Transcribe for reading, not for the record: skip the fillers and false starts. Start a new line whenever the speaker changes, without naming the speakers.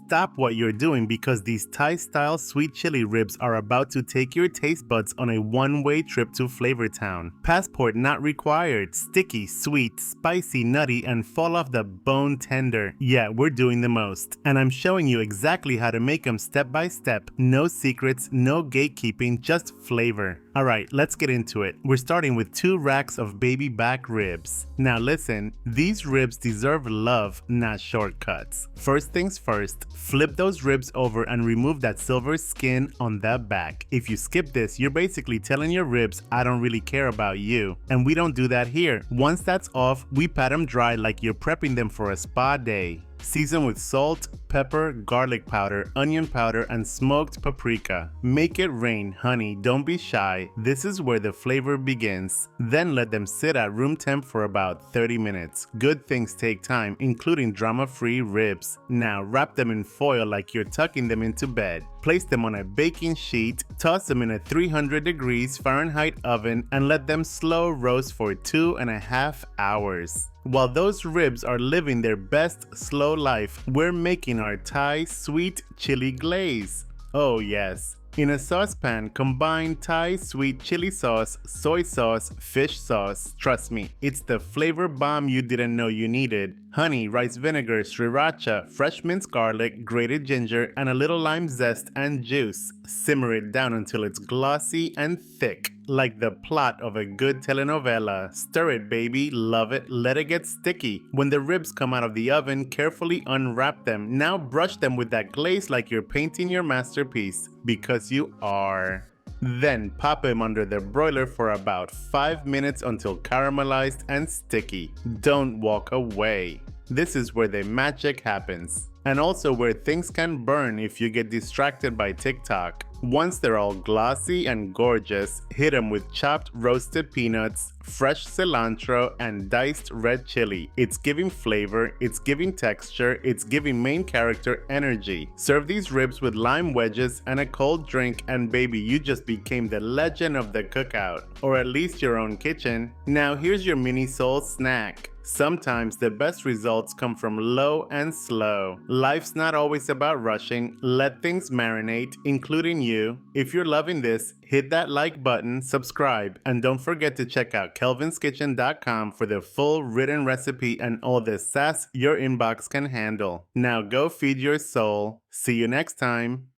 Stop what you're doing because these Thai-style sweet chili ribs are about to take your taste buds on a one-way trip to Flavor Town. Passport not required. Sticky, sweet, spicy, nutty, and fall off the bone tender. Yeah, we're doing the most. And I'm showing you exactly how to make them step by step. No secrets, no gatekeeping, just flavor. Alright, let's get into it. We're starting with 2 racks of baby back ribs. Now listen, these ribs deserve love, not shortcuts. First things first, flip those ribs over and remove that silver skin on the back. If you skip this, you're basically telling your ribs, I don't really care about you. And we don't do that here. Once that's off, we pat them dry like you're prepping them for a spa day. Season with salt, pepper, garlic powder, onion powder, and smoked paprika. Make it rain, honey, don't be shy. This is where the flavor begins. Then let them sit at room temp for about 30 minutes. Good things take time, including drama-free ribs. Now wrap them in foil like you're tucking them into bed. Place them on a baking sheet, toss them in a 300 degrees Fahrenheit oven, and let them slow roast for 2.5 hours. While those ribs are living their best slow life, we're making our Thai sweet chili glaze. Oh yes. In a saucepan, combine Thai sweet chili sauce, soy sauce, fish sauce. Trust me, it's the flavor bomb you didn't know you needed. Honey, rice vinegar, sriracha, fresh minced garlic, grated ginger, and a little lime zest and juice. Simmer it down until it's glossy and thick, like the plot of a good telenovela. Stir it, baby, love it, let it get sticky. When the ribs come out of the oven, carefully unwrap them. Now brush them with that glaze like you're painting your masterpiece, because you are. Then pop them under the broiler for about 5 minutes until caramelized and sticky. Don't walk away. This is where the magic happens. And also where things can burn if you get distracted by TikTok. Once they're all glossy and gorgeous, hit them with chopped roasted peanuts, fresh cilantro, and diced red chili. It's giving flavor, it's giving texture, it's giving main character energy. Serve these ribs with lime wedges and a cold drink, and baby, you just became the legend of the cookout. Or at least your own kitchen. Now here's your mini soul snack. Sometimes the best results come from low and slow. Life's not always about rushing. Let things marinate, including you. If you're loving this, hit that like button, subscribe, and don't forget to check out kelvinskitchen.com for the full written recipe and all the sass your inbox can handle. Now go feed your soul. See you next time.